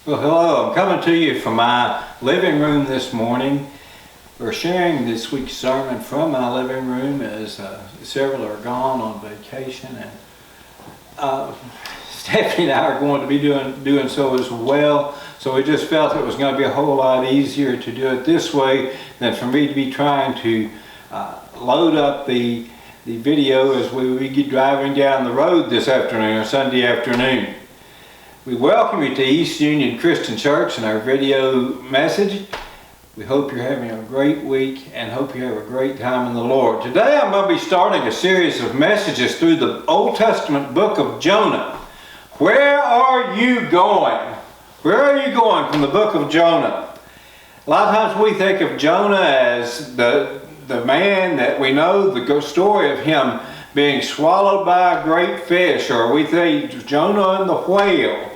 Well, hello. I'm coming to you from my living room this morning. We're sharing this week's sermon from my living room as several are gone on vacation, and Stephanie and I are going to be doing so as well. So we just felt it was going to be a whole lot easier to do it this way than for me to be trying to load up the video as we get driving down the road this afternoon, or Sunday afternoon. We welcome you to East Union Christian Church and our video message. We hope you're having a great week and hope you have a great time in the Lord. Today I'm going to be starting a series of messages through the Old Testament book of Jonah. Where are you going? Where are you going from the book of Jonah? A lot of times we think of Jonah as the man that we know the story of him being swallowed by a great fish, or we think Jonah and the whale.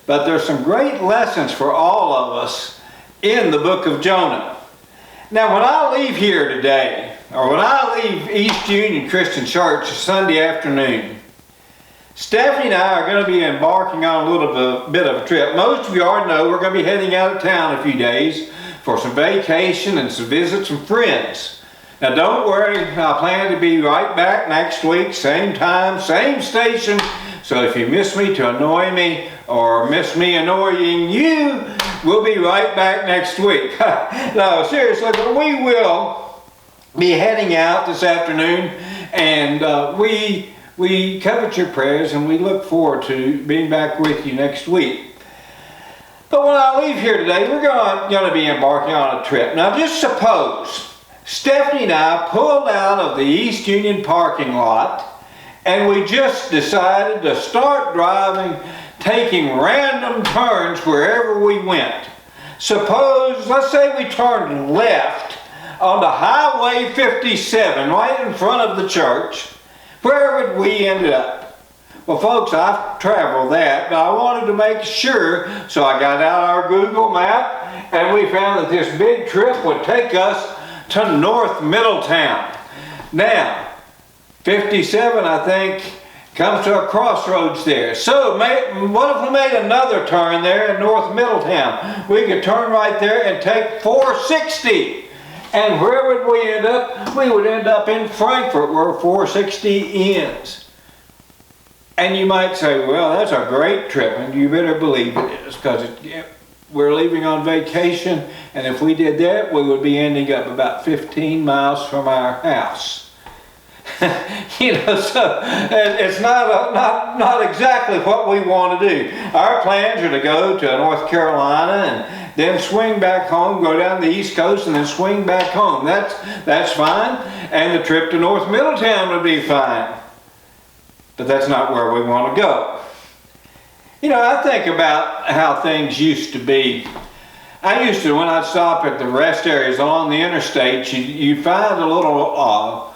But there's some great lessons for all of us in the book of Jonah. Now, when I leave here today, or when I leave East Union Christian Church Sunday afternoon, Stephanie and I are going to be embarking on a little bit of a trip. Most of you already know we're going to be heading out of town a few days for some vacation and some visit some friends. Now, don't worry, I plan to be right back next week, same time, same station. So if you miss me to annoy me, or miss me annoying you, we'll be right back next week. No, seriously, but we will be heading out this afternoon, and we covet your prayers, and we look forward to being back with you next week. But when I leave here today, we're going to be embarking on a trip. Now, just suppose Stephanie and I pulled out of the East Union parking lot, and we just decided to start driving, taking random turns wherever we went. Suppose, let's say we turned left onto Highway 57, right in front of the church. Where would we end up? Well, folks, I've traveled that, but I wanted to make sure, so I got out our Google map, and we found that this big trip would take us to North Middletown. Now, 57, I think, comes to a crossroads there. So what if we made another turn there in North Middletown? We could turn right there and take 460. And where would we end up? We would end up in Frankfort, where 460 ends. And you might say, well, that's a great trip, and you better believe it is, because we're leaving on vacation, and if we did that, we would be ending up about 15 miles from our house. So it's not exactly what we want to do. Our plans are to go to North Carolina and then swing back home, go down the East Coast, and then swing back home. That's fine, and the trip to North Middletown would be fine. But that's not where we want to go. I think about how things used to be. I used to, when I'd stop at the rest areas along the interstate, you find a little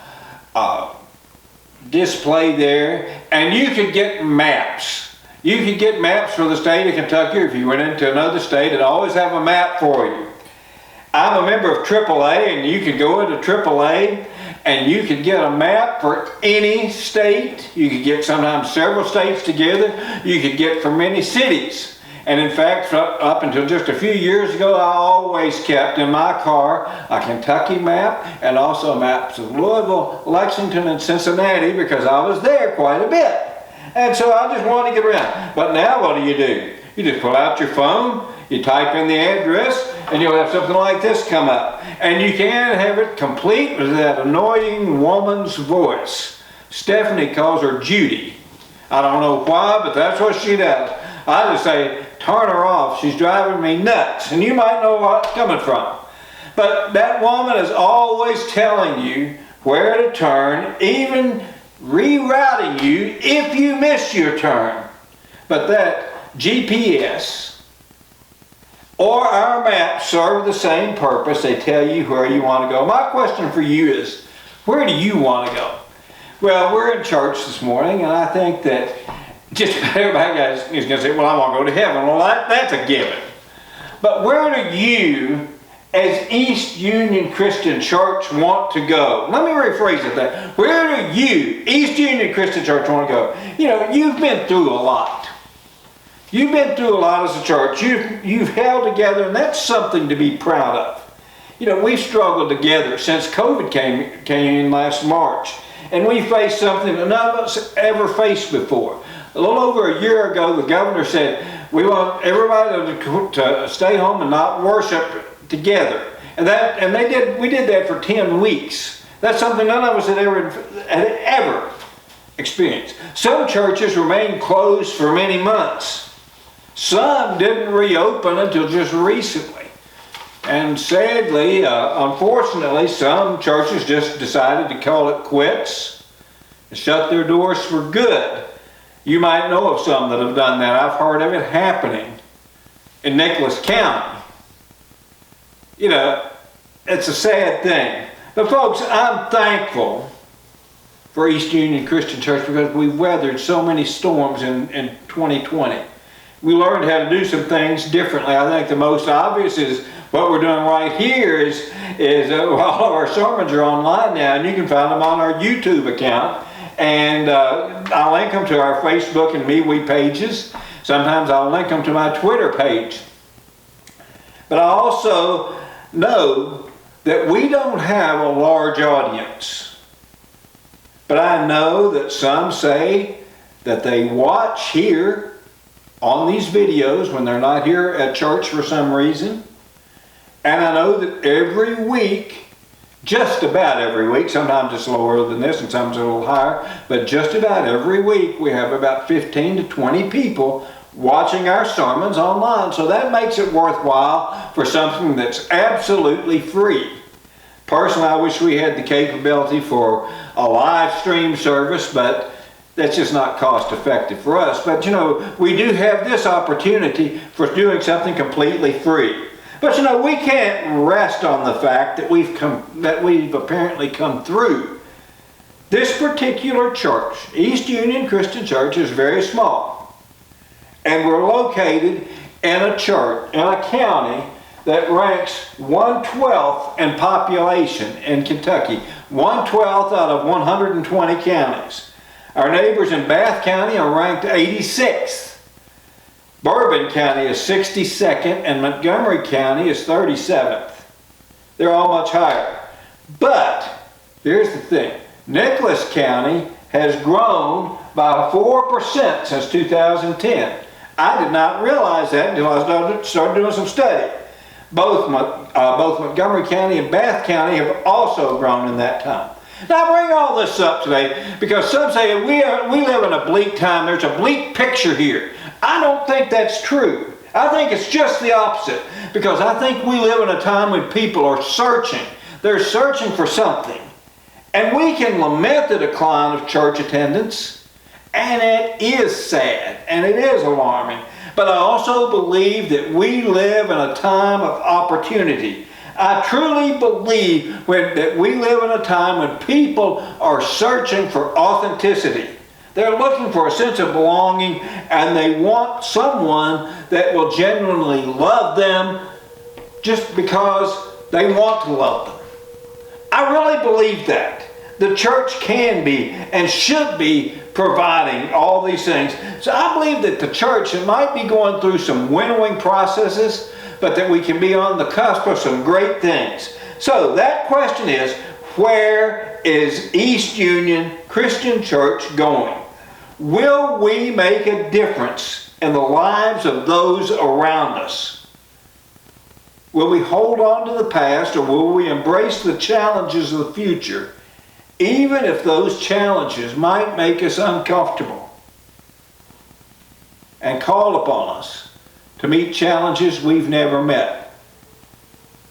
display there, and you could get maps. You could get maps for the state of Kentucky. If you went into another state, it'd always have a map for you. I'm a member of AAA, and you could go into AAA and you could get a map for any state. You could get sometimes several states together. You could get for many cities. And in fact, up until just a few years ago, I always kept in my car a Kentucky map and also maps of Louisville, Lexington, and Cincinnati, because I was there quite a bit. And so I just wanted to get around. But now what do? You just pull out your phone, you type in the address, and you'll have something like this come up. And you can have it complete with that annoying woman's voice. Stephanie calls her Judy. I don't know why, but that's what she does. I just say, turn her off. She's driving me nuts. And you might know where it's coming from. But that woman is always telling you where to turn, even rerouting you if you miss your turn. But that GPS or our maps serve the same purpose. They tell you where you want to go. My question for you is, where do you want to go? Well, we're in church this morning, and I think that just everybody is going to say, well, I want to go to heaven. Well, that's a given. But where do you, as East Union Christian Church, want to go? Let me rephrase it that. Where do you, East Union Christian Church, want to go? You've been through a lot. You've been through a lot as a church. You've held together, and that's something to be proud of. You know, we've struggled together since COVID came in last March, and we faced something that none of us ever faced before. A little over a year ago, the governor said, we want everybody to stay home and not worship together. And we did that for 10 weeks. That's something none of us had ever experienced. Some churches remained closed for many months. Some didn't reopen until just recently. And sadly, unfortunately, some churches just decided to call it quits and shut their doors for good. You might know of some that have done that. I've heard of it happening in Nicholas County. You know, it's a sad thing. But folks, I'm thankful for East Union Christian Church because we weathered so many storms in 2020. We learned how to do some things differently. I think the most obvious is what we're doing right here is all of our sermons are online now, and you can find them on our YouTube account. And I'll link them to our Facebook and MeWe pages. Sometimes I'll link them to my Twitter page. But I also know that we don't have a large audience. But I know that some say that they watch here on these videos when they're not here at church for some reason. And I know that every week, just about every week, sometimes it's lower than this and sometimes a little higher, but just about every week we have about 15 to 20 people watching our sermons online. So that makes it worthwhile for something that's absolutely free. Personally, I wish we had the capability for a live stream service, but that's just not cost effective for us. But you know, we do have this opportunity for doing something completely free. But you know, we can't rest on the fact that we've apparently come through. This particular church, East Union Christian Church, is very small. And we're located in a county that ranks 1/12 in population in Kentucky. 1/12 out of 120 counties. Our neighbors in Bath County are ranked 86th. Bourbon County is 62nd and Montgomery County is 37th. They're all much higher. But here's the thing. Nicholas County has grown by 4% since 2010. I did not realize that until I started doing some study. Both Montgomery County and Bath County have also grown in that time. Now I bring all this up today because some say we live in a bleak time. There's a bleak picture here. I don't think that's true. I think it's just the opposite, because I think we live in a time when people are searching. They're searching for something. And we can lament the decline of church attendance, and it is sad, and it is alarming. But I also believe that we live in a time of opportunity. I truly believe that we live in a time when people are searching for authenticity. They're looking for a sense of belonging, and they want someone that will genuinely love them just because they want to love them. I really believe that. The church can be and should be providing all these things. So I believe that the church, it might be going through some winnowing processes, but that we can be on the cusp of some great things. So that question is, where is East Union Christian Church going? Will we make a difference in the lives of those around us? Will we hold on to the past, or will we embrace the challenges of the future, even if those challenges might make us uncomfortable, and call upon us to meet challenges we've never met?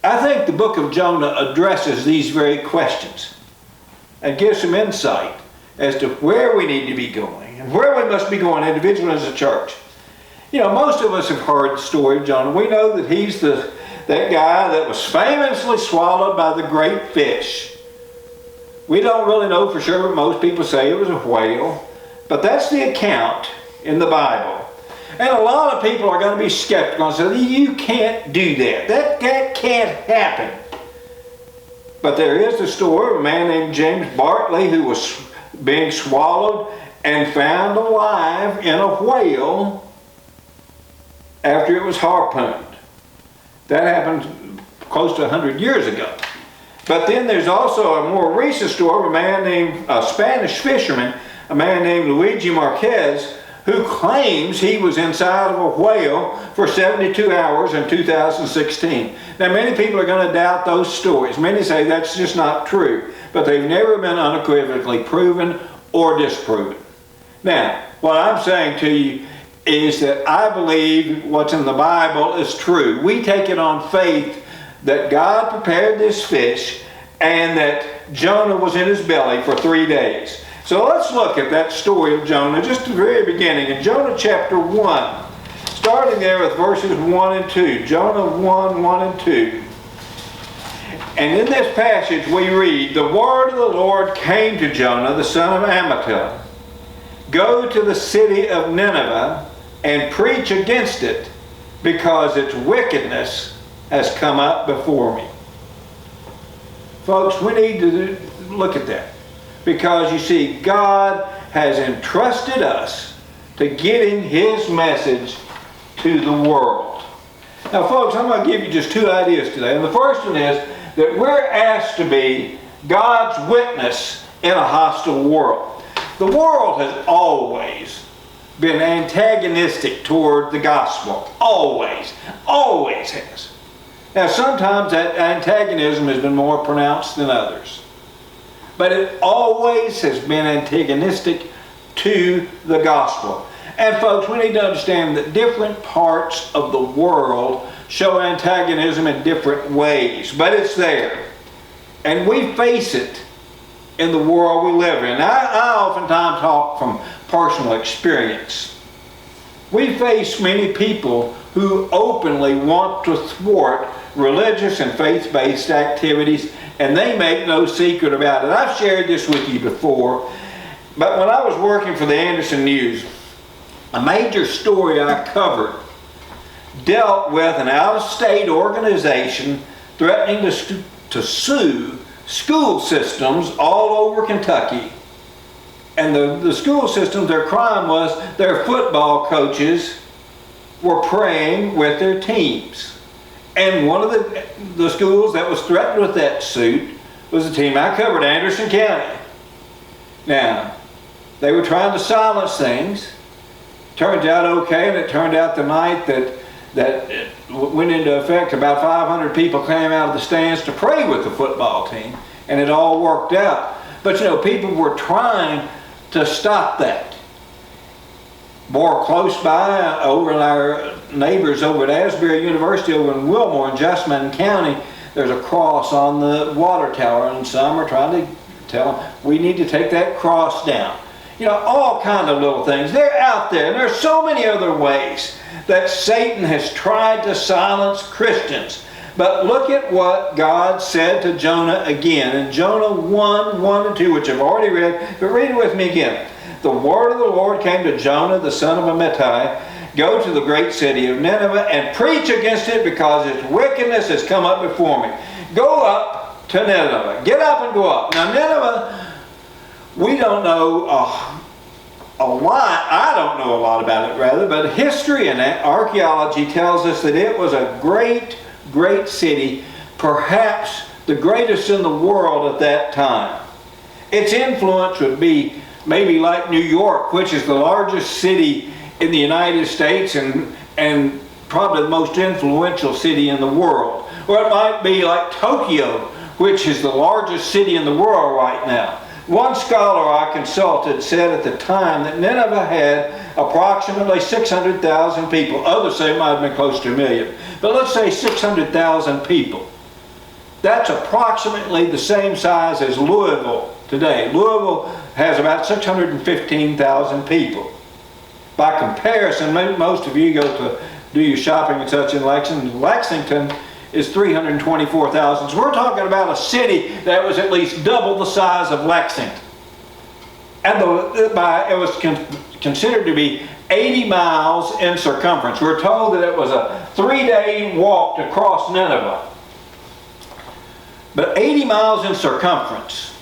I think the book of Jonah addresses these very questions and gives some insight as to where we need to be going and where we must be going individually as a church. You know, most of us have heard the story of Jonah. We know that he's that guy that was famously swallowed by the great fish. We don't really know for sure, but most people say it was a whale. But that's the account in the Bible. And a lot of people are going to be skeptical and say, you can't do that. That can't happen. But there is the story of a man named James Bartley who was being swallowed and found alive in a whale after it was harpooned. That happened close to 100 years ago. But then there's also a more recent story of a Spanish fisherman, a man named Luigi Marquez, who claims he was inside of a whale for 72 hours in 2016. Now, many people are going to doubt those stories. Many say that's just not true, but they've never been unequivocally proven or disproven. Now, what I'm saying to you is that I believe what's in the Bible is true. We take it on faith that God prepared this fish and that Jonah was in his belly for 3 days. So let's look at that story of Jonah, just at the very beginning. In Jonah chapter 1, starting there with verses 1 and 2. Jonah 1, 1 and 2. And in this passage we read, "The word of the Lord came to Jonah, the son of Amittai. Go to the city of Nineveh and preach against it, because its wickedness has come up before me." Folks, we need to look at that. Because you see, God has entrusted us to getting His message to the world. Now folks, I'm going to give you just 2 ideas today. And the first one is that we're asked to be God's witness in a hostile world. The world has always been antagonistic toward the gospel. Always. Always has. Now sometimes that antagonism has been more pronounced than others. But it always has been antagonistic to the gospel. And folks, we need to understand that different parts of the world show antagonism in different ways. But it's there. And we face it in the world we live in. I oftentimes talk from personal experience. We face many people who openly want to thwart religious and faith-based activities, and they make no secret about it. I've shared this with you before, but when I was working for the Anderson News, a major story I covered dealt with an out-of-state organization threatening to sue school systems all over Kentucky. And the school systems, their crime was their football coaches were praying with their teams. And one of the schools that was threatened with that suit was the team I covered, Anderson County. Now, they were trying to silence things. Turned out okay, and it turned out the night that it went into effect, about 500 people came out of the stands to pray with the football team, and it all worked out. But you know, people were trying to stop that. More close by, over in our neighbors over at Asbury University over in Wilmore in Jessamine County, there's a cross on the water tower, and some are trying to tell them, we need to take that cross down. You know, all kind of little things. They're out there, and there's so many other ways that Satan has tried to silence Christians. But look at what God said to Jonah again in Jonah 1, 1 and 2, which I've already read, but read it with me again. The word of the Lord came to Jonah, the son of Amittai. Go to the great city of Nineveh and preach against it, because its wickedness has come up before me. Go up to Nineveh. Get up and go up. Now Nineveh, we don't know a lot. I don't know a lot about it, rather, but history and archaeology tells us that it was a great, great city, perhaps the greatest in the world at that time. Its influence would be maybe like New York, which is the largest city in the United States and probably the most influential city in the world. Or it might be like Tokyo, which is the largest city in the world right now. One scholar I consulted said at the time that Nineveh had approximately 600,000 people. Others say it might have been close to 1 million. But let's say 600,000 people. That's approximately the same size as Louisville today. Louisville has about 615,000 people. By comparison, most of you go to do your shopping and such in Lexington. Lexington is 324,000. So we're talking about a city that was at least double the size of Lexington. And it was considered to be 80 miles in circumference. We're told that it was a 3-day walk to cross Nineveh. But 80 miles in circumference.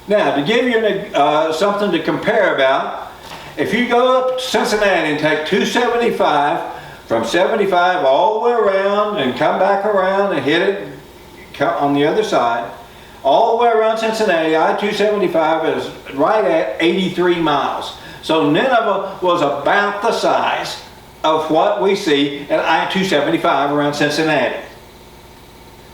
Now, to give you something to compare about, if you go up to Cincinnati and take 275, from 75 all the way around and come back around and hit it on the other side, all the way around Cincinnati. I-275 is right at 83 miles. So Nineveh was about the size of what we see at I-275 around Cincinnati.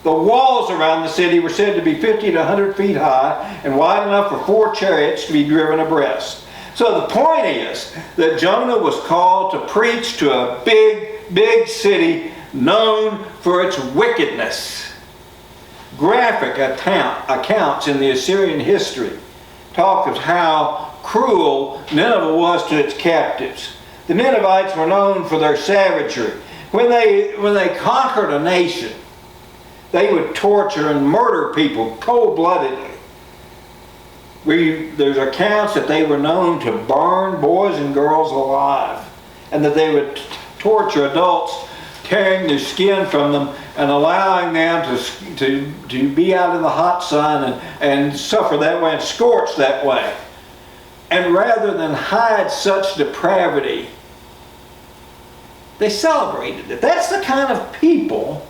The walls around the city were said to be 50 to 100 feet high and wide enough for 4 chariots to be driven abreast. So the point is that Jonah was called to preach to a big city known for its wickedness. Graphic accounts in the Assyrian history talk of how cruel Nineveh was to its captives. The Ninevites were known for their savagery. When they conquered a nation, they would torture and murder people cold-bloodedly. There's accounts that they were known to burn boys and girls alive, and that they would torture adults, tearing their skin from them and allowing them to be out in the hot sun and suffer that way and scorch that way. And rather than hide such depravity, they celebrated it. That's the kind of people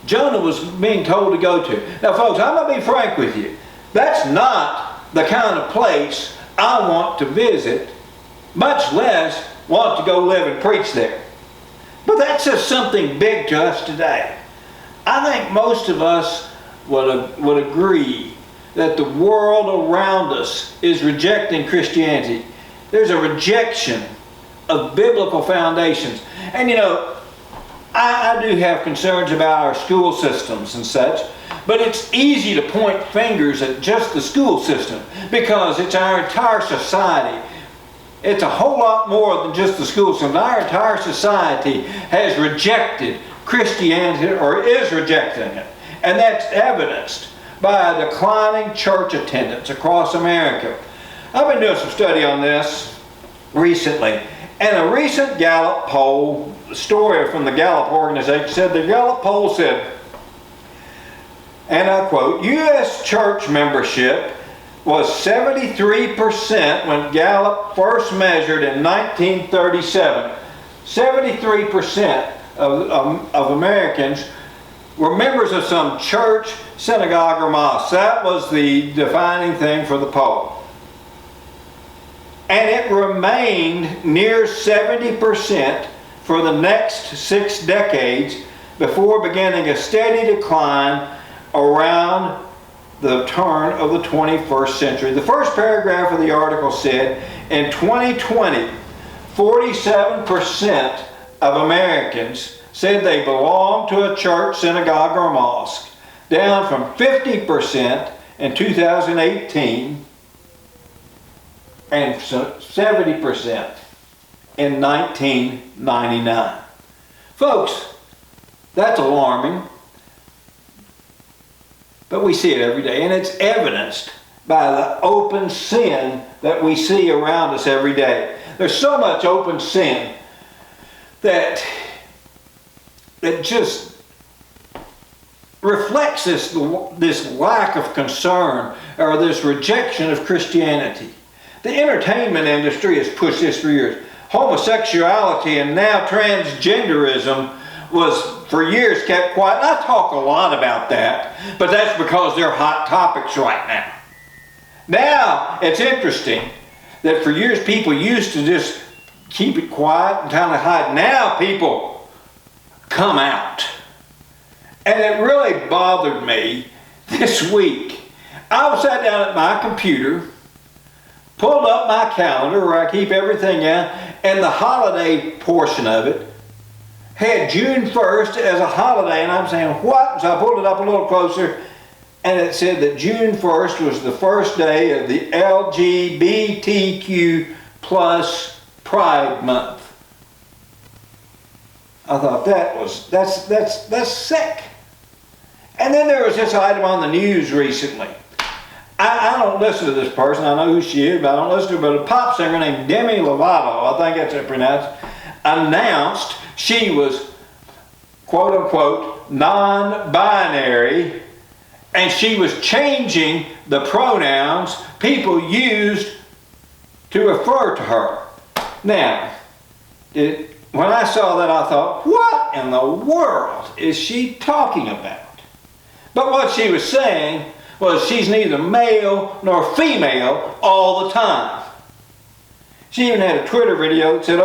Jonah was being told to go to. Now folks, I'm going to be frank with you. That's not the kind of place I want to visit, much less want to go live and preach there. But that says something big to us today. I think most of us would agree that the world around us is rejecting Christianity. There's a rejection of biblical foundations. And you know, I do have concerns about our school systems and such, but it's easy to point fingers at just the school system because it's our entire society. It's a whole lot more than just the school system. Our entire society has rejected Christianity, or is rejecting it. And that's evidenced by a declining church attendance across America. I've been doing some study on this recently, and a recent Gallup poll, story from the Gallup organization, said, the Gallup poll said, and I quote, U.S. church membership was 73% when Gallup first measured in 1937. 73% of Americans were members of some church, synagogue, or mosque. That was the defining thing for the poll. And it remained near 70% for the next 6 decades before beginning a steady decline around the turn of the 21st century. The first paragraph of the article said, in 2020, 47% of Americans said they belonged to a church, synagogue, or mosque, down from 50% in 2018 and 70% in 1999. Folks, that's alarming. But we see it every day, and it's evidenced by the open sin that we see around us every day. There's so much open sin that just reflects this lack of concern or this rejection of Christianity. The entertainment industry has pushed this for years. Homosexuality and now transgenderism was for years kept quiet. And I talk a lot about that, but that's because they're hot topics right now. Now, it's interesting that for years people used to just keep it quiet and kind of hide. Now people come out. And it really bothered me this week. I sat down at my computer, pulled up my calendar where I keep everything in, and the holiday portion of it had June 1st as a holiday, and I'm saying, what? So I pulled it up a little closer, and it said that June 1st was the first day of the LGBTQ plus Pride Month. I thought that's sick. And then there was this item on the news recently. I don't listen to this person. I know who she is, but I don't listen to her. But a pop singer named Demi Lovato, I think that's how it's pronounced, announced she was, quote unquote, non-binary, and she was changing the pronouns people used to refer to her. Now, when when I saw that, I thought, what in the world is she talking about? But what she was saying was she's neither male nor female all the time. She even had a Twitter video that said,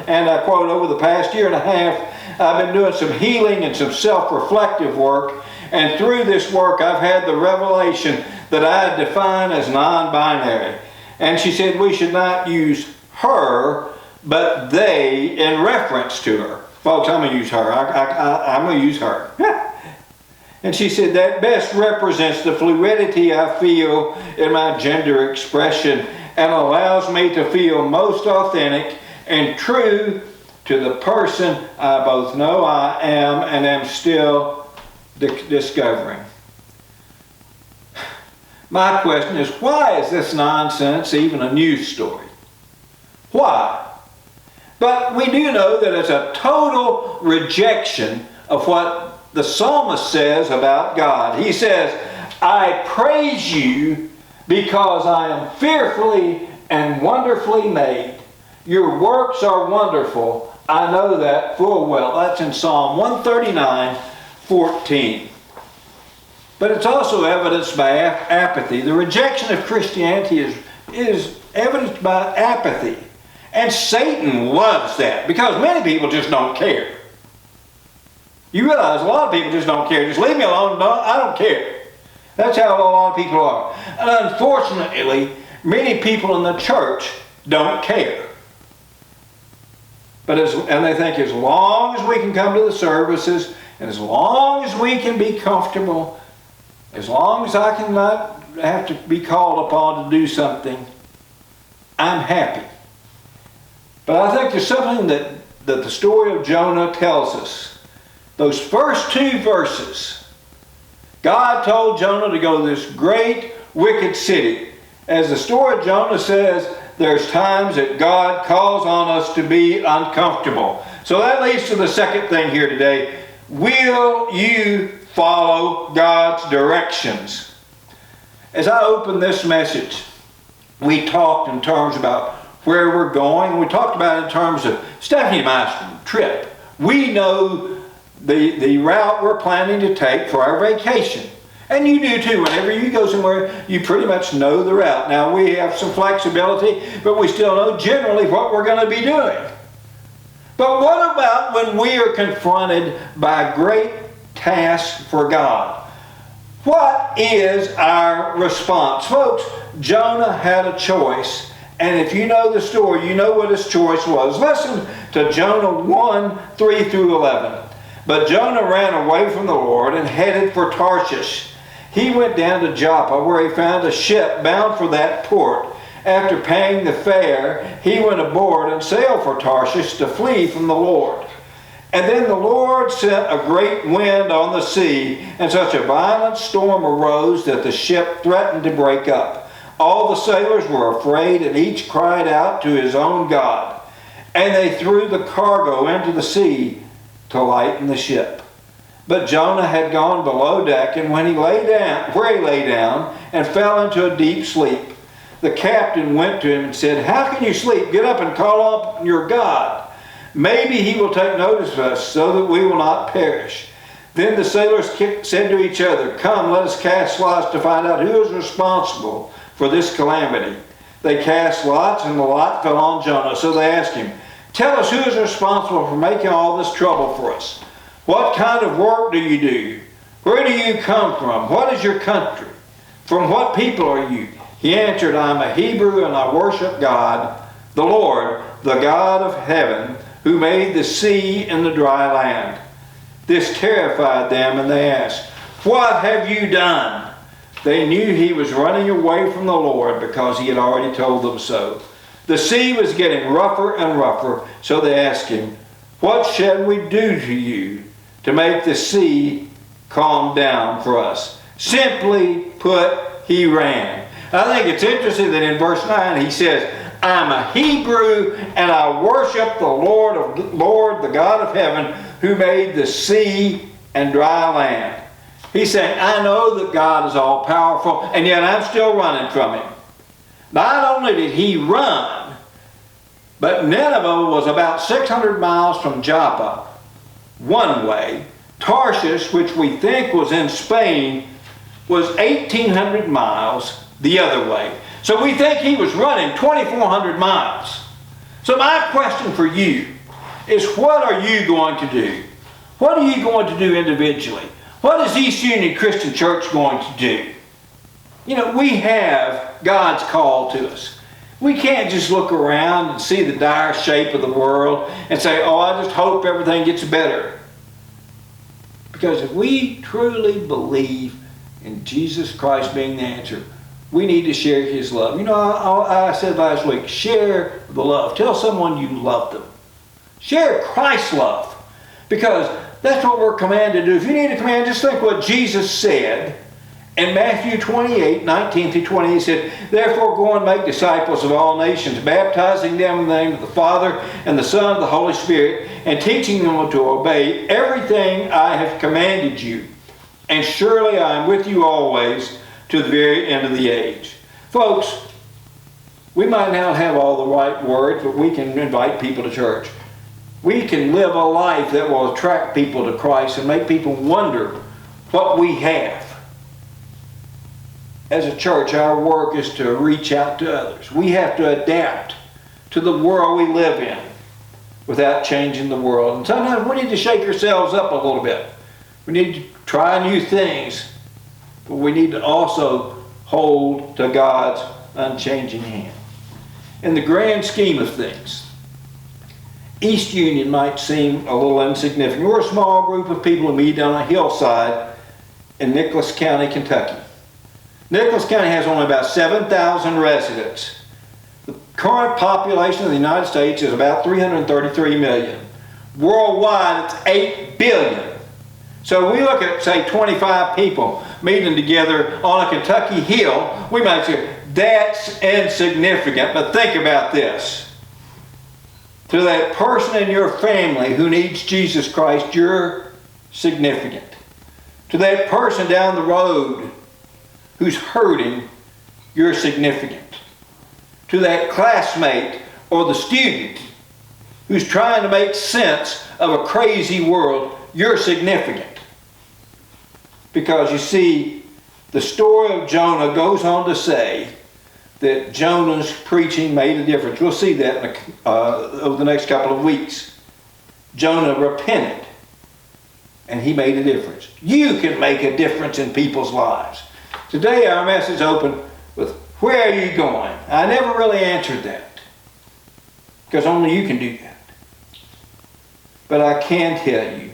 and I quote, over the past year and a half, I've been doing some healing and some self-reflective work, and through this work I've had the revelation that I define as non-binary. And she said we should not use her, but they in reference to her. Folks, I'm going to use her. I'm going to use her. And she said that best represents the fluidity I feel in my gender expression and allows me to feel most authentic and true to the person I both know I am and am still discovering. My question is, why is this nonsense even a news story? Why? But we do know that it's a total rejection of what the psalmist says about God. He says, I praise you because I am fearfully and wonderfully made. Your works are wonderful. I know that full well. That's in Psalm 139:14. But it's also evidenced by apathy. The rejection of Christianity is evidenced by apathy. And Satan loves that because many people just don't care. You realize a lot of people just don't care. Just leave me alone. No, I don't care. That's how a lot of people are. And unfortunately, many people in the church don't care. And they think as long as we can come to the services, and as long as we can be comfortable, as long as I can not have to be called upon to do something, I'm happy. But I think there's something that the story of Jonah tells us. Those first 2 verses, God told Jonah to go to this great wicked city. As the story of Jonah says, there's times that God calls on us to be uncomfortable. So that leads to the second thing here today. Will you follow God's directions? As I open this message, we talked in terms about where we're going. We talked about it in terms of Stephanie and my trip. We know the route we're planning to take for our vacation. And you do too. Whenever you go somewhere, you pretty much know the route. Now we have some flexibility, but we still know generally what we're going to be doing. But what about when we are confronted by great tasks for God? What is our response? Folks, Jonah had a choice. And if you know the story, you know what his choice was. Listen to Jonah 1:3-11. But Jonah ran away from the Lord and headed for Tarshish. He went down to Joppa, where he found a ship bound for that port. After paying the fare, he went aboard and sailed for Tarshish to flee from the Lord. And then the Lord sent a great wind on the sea, and such a violent storm arose that the ship threatened to break up. All the sailors were afraid, and each cried out to his own God. And they threw the cargo into the sea to lighten the ship. But Jonah had gone below deck, and when he lay down and fell into a deep sleep, the captain went to him and said, "How can you sleep? Get up and call up your God. Maybe he will take notice of us so that we will not perish." Then the sailors said to each other, "Come, let us cast lots to find out who is responsible for this calamity." They cast lots, and the lot fell on Jonah. So they asked him, "Tell us who is responsible for making all this trouble for us. What kind of work do you do? Where do you come from? What is your country? From what people are you?" He answered, "I am a Hebrew, and I worship God, the Lord, the God of heaven, who made the sea and the dry land." This terrified them, and they asked, "What have you done?" They knew he was running away from the Lord because he had already told them so. The sea was getting rougher and rougher, so they asked him, "What shall we do to you to make the sea calm down for us?" Simply put, he ran. I think it's interesting that in verse 9 he says, "I'm a Hebrew and I worship the Lord, the God of heaven, who made the sea and dry land." He's saying, I know that God is all powerful, and yet I'm still running from him. Not only did he run, But Nineveh was about 600 miles from Joppa one way. Tarshish, which we think was in Spain, was 1,800 miles the other way. So we think he was running 2,400 miles. So my question for you is, what are you going to do? What are you going to do individually? What is East Union Christian Church going to do? You know, we have God's call to us. We can't just look around and see the dire shape of the world and say, oh, I just hope everything gets better. Because if we truly believe in Jesus Christ being the answer, we need to share His love. You know, I said last week, share the love. Tell someone you love them. Share Christ's love. Because that's what we're commanded to do. If you need a command, just think what Jesus said in Matthew 28, 19 through 20. He said, therefore go and make disciples of all nations, baptizing them in the name of the Father and the Son and the Holy Spirit, and teaching them to obey everything I have commanded you. And surely I am with you always, to the very end of the age. Folks, we might not have all the right words, but we can invite people to church. We can live a life that will attract people to Christ and make people wonder what we have. As a church, our work is to reach out to others. We have to adapt to the world we live in without changing the world. And sometimes we need to shake ourselves up a little bit. We need to try new things. But we need to also hold to God's unchanging hand. In the grand scheme of things, East Union might seem a little insignificant. We're a small group of people who meet on a hillside in Nicholas County, Kentucky. Nicholas County has only about 7,000 residents. The current population of the United States is about 333 million. Worldwide, it's 8 billion. So we look at, say, 25 people meeting together on a Kentucky hill, we might say, that's insignificant. But think about this. To that person in your family who needs Jesus Christ, you're significant. To that person down the road who's hurting, you're significant. To that classmate or the student who's trying to make sense of a crazy world, you're significant. Because you see, the story of Jonah goes on to say that Jonah's preaching made a difference. We'll see that over the next couple of weeks. Jonah repented, and he made a difference. You can make a difference in people's lives. Today our message opened with, where are you going? I never really answered that, because only you can do that. But I can tell you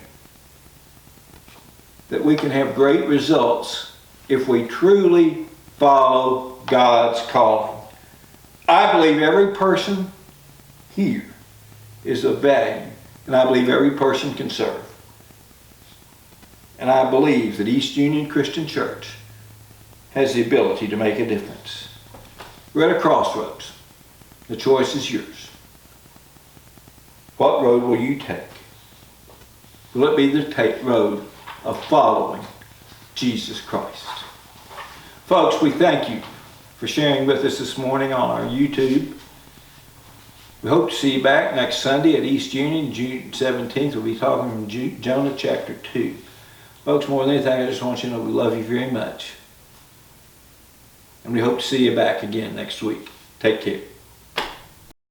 that we can have great results if we truly follow God's calling. I believe every person here is of value, and I believe every person can serve. And I believe that East Union Christian Church has the ability to make a difference. We're at a crossroads. The choice is yours. What road will you take? Will it be the road of following Jesus Christ? Folks, we thank you for sharing with us this morning on our YouTube. We hope to see you back next Sunday at East Union, June 17th. We'll be talking from Jonah chapter 2. Folks, more than anything, I just want you to know we love you very much. And we hope to see you back again next week. Take care.